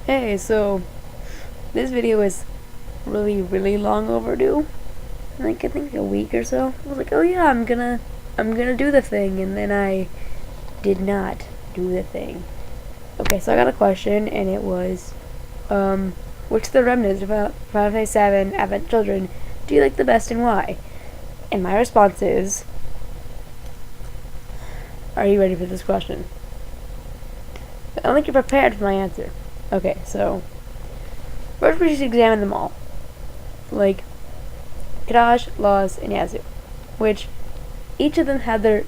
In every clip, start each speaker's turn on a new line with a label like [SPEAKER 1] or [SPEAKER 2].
[SPEAKER 1] Hey, so this video is really long overdue. Like I think a week or so. I was like, oh yeah, I'm gonna do the thing, and then I did not do the thing. Okay, so I got a question, and it was, which of the remnants about Final Fantasy VII Advent Children do you like the best and why? And my response is, are you ready for this question? I don't think you're prepared for my answer. Okay, so first we should examine them all. Like Kadash, Laws, and Yazoo, which each of them had their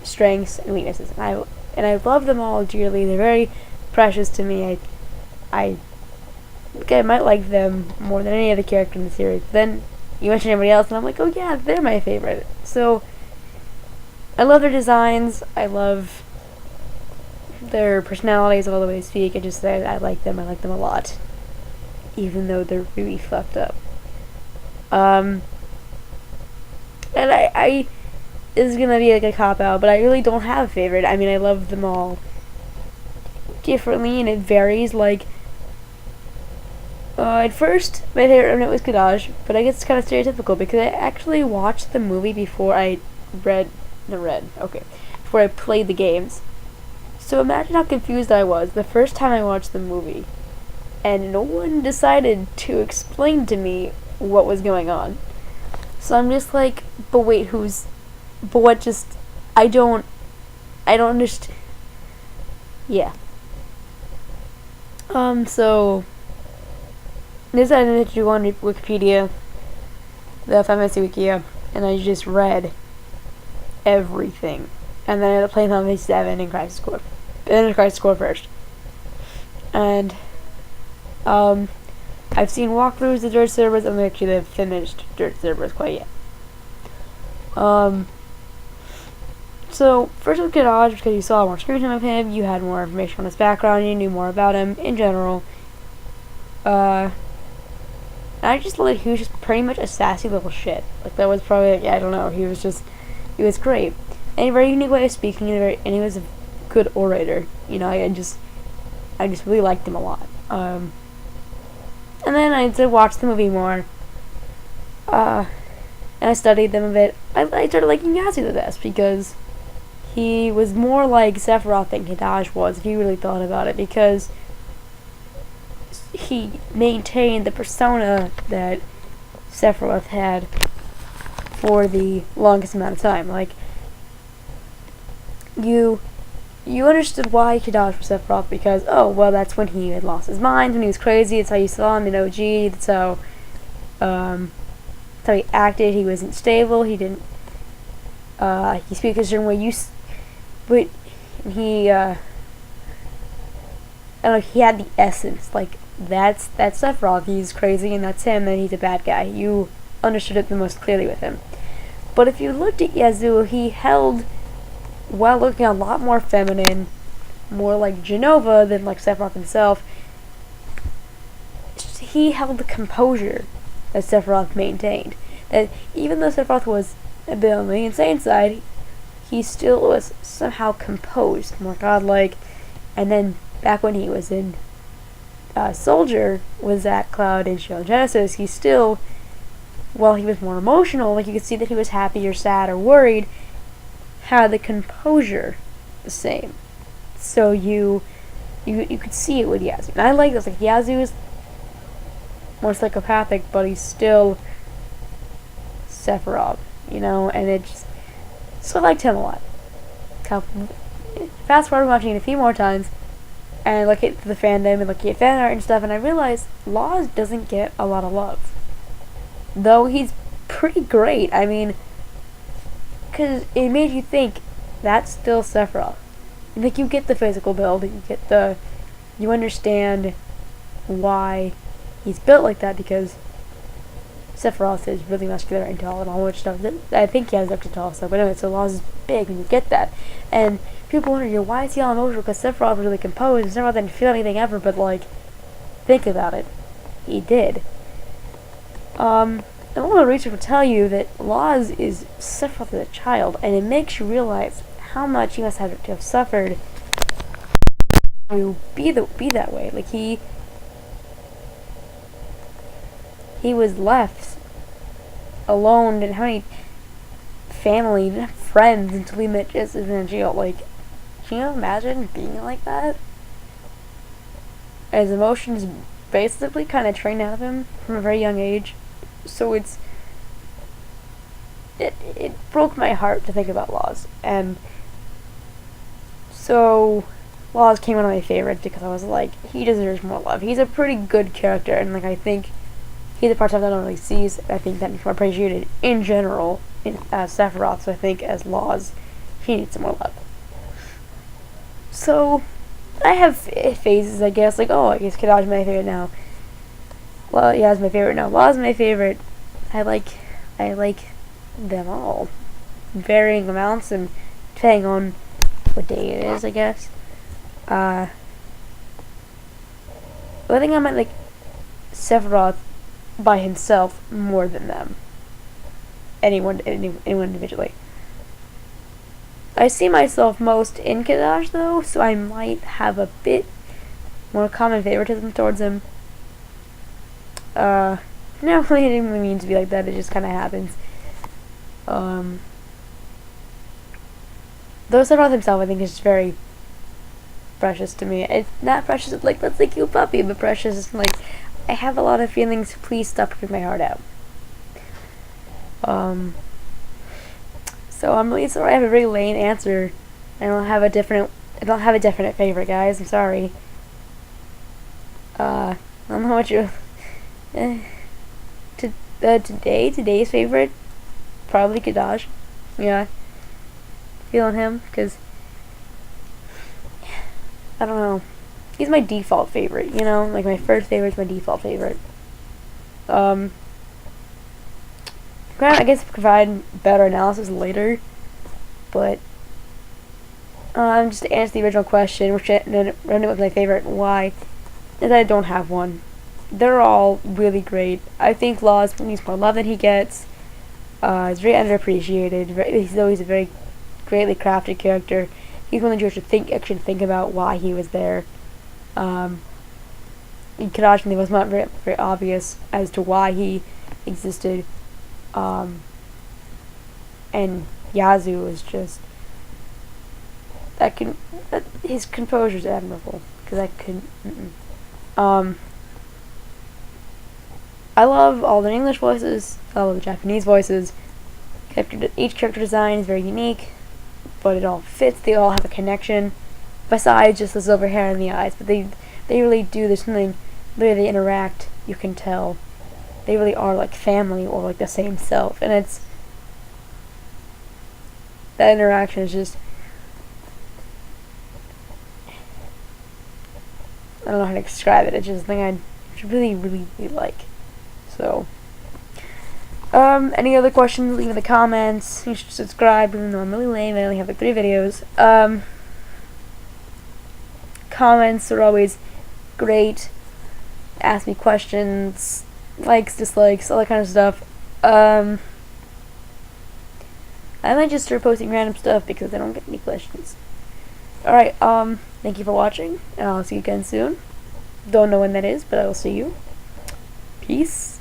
[SPEAKER 1] strengths and weaknesses, and I love them all dearly. They're very precious to me. I think I might like them more than any other character in the series. But then you mention everybody else, and I'm like, oh yeah, they're my favorite. So I love their designs. I love their personalities. I love the way they speak. I like them. I like them a lot, even though they're really fucked up. And I this is gonna be like a cop out, but I really don't have a favorite. I mean, I love them all differently, and it varies. Like, at first, my favorite remnant was Kadash, but I guess it's kind of stereotypical because I actually watched the movie before I before I played the games. So imagine how confused I was the first time I watched the movie, and no one decided to explain to me what was going on. So I'm just like, but wait, but what just, I don't understand. Yeah. So, this I did do on Wikipedia, the Final Fantasy Wikia, and I just read everything. And then I ended up playing Final Fantasy 7 and Crisis Core. And Crisis Core first. And, I've seen walkthroughs of dirt servers. I'm actually the finished dirt servers quite yet. So first with Kadash, because you saw more screen time of him, you had more information on his background, you knew more about him in general. I just thought he was just pretty much a sassy little shit. Like that was probably, I don't know. He was great, and a very unique way of speaking, and he was a good orator. You know, I just really liked him a lot. And then I did watch the movie more. And I studied them a bit. I started liking Yazoo the best because he was more like Sephiroth than Kadash was, if you really thought about it, because he maintained the persona that Sephiroth had for the longest amount of time. Like, you understood why Kadash was Sephiroth because, oh, well, that's when he had lost his mind, when he was crazy, that's how you saw him in OG, that's how he acted. He wasn't stable, he didn't, he speaks a certain way, but he, I don't know, he had the essence, like, that's Sephiroth, he's crazy, and that's him, and he's a bad guy. You understood it the most clearly with him. But if you looked at Yazoo, he held, while looking a lot more feminine, more like Genova than like Sephiroth himself, he held the composure that Sephiroth maintained. That even though Sephiroth was a bit on the insane side, he still was somehow composed, more godlike. And then back when he was in Soldier, was at Cloud and Shield Genesis, he still, while he was more emotional, like you could see that he was happy or sad or worried, had the composure the same. So you could see it with Yazoo. And I like this. Like, Yazoo is more psychopathic, but he's still Sephiroth, you know, and it just, so I liked him a lot. Fast forward watching it a few more times, and look at the fandom and looking at fan art and stuff, and I realized Laws doesn't get a lot of love. Though he's pretty great. I mean, because it made you think that's still Sephiroth. Like, you get the physical build, you understand why he's built like that, because Sephiroth is really muscular and tall and all that stuff. I think he has extra tall stuff, but anyway, so Laws is big, and you get that. And people wonder, why is he all emotional? Because Sephiroth was really composed, and Sephiroth didn't feel anything ever, but, like, think about it. He did. And all the research will tell you that Laws is Sephiroth as a child, and it makes you realize how much he must have to have suffered to be that way. Like, he he was left alone, didn't have any family, didn't have friends until he met Joseph in jail. Like, can you imagine being like that? His emotions basically kind of trained out of him from a very young age. So it broke my heart to think about Laws. And so Laws came one of my favorites because I was like, he deserves more love. He's a pretty good character, and like I think he's a part that I don't really see. I think that he's more appreciated in general as Sephiroth. So I think as Laws, he needs some more love. So I have phases, I guess. Like, oh, I guess Kadaj is my favorite now. Well, yeah, it's my favorite now. Laws is my favorite. I like them all, varying amounts and depending on what day it is, I guess. I think I might like Sephiroth by himself more than them. Anyone individually. I see myself most in Kadash though, so I might have a bit more common favoritism towards him. No, I didn't really mean to be like that. It just kind of happens. Though Sephiroth himself, I think, is very precious to me. It's not precious like that's a cute puppy, but precious like I have a lot of feelings. Please stop ripping my heart out. So I'm really sorry. I have a very lame answer. I don't have a definite favorite, guys. I'm sorry. I don't know what you. Today's favorite, probably Kadaj. Yeah, feeling him because I don't know. He's my default favorite. You know, like my first favorite's my default favorite. I guess provide better analysis later, but just to answer the original question, which Remnant was my favorite, why? Is I don't have one. They're all really great. I think Laws needs more love than he gets. He's very underappreciated. Though he's a very greatly crafted character. He's one that you should actually think about why he was there. Kadashi was not very, very obvious as to why he existed. And Yazoo is just his composure is admirable because I couldn't. I love all the English voices. I love the Japanese voices. Each character design is very unique, but it all fits. They all have a connection, besides just the silver hair and the eyes. But they really do. There's something. The way they interact, you can tell. They really are like family or like the same self, and it's that interaction is just I don't know how to describe it. It's just something I really, really, really like. So, any other questions? Leave in the comments. You should subscribe, even though I'm really lame. I only have like 3 videos. Comments are always great. Ask me questions. Likes, dislikes, all that kind of stuff. I might just start posting random stuff because I don't get any questions. Alright, thank you for watching, and I'll see you again soon. Don't know when that is, but I will see you. Peace.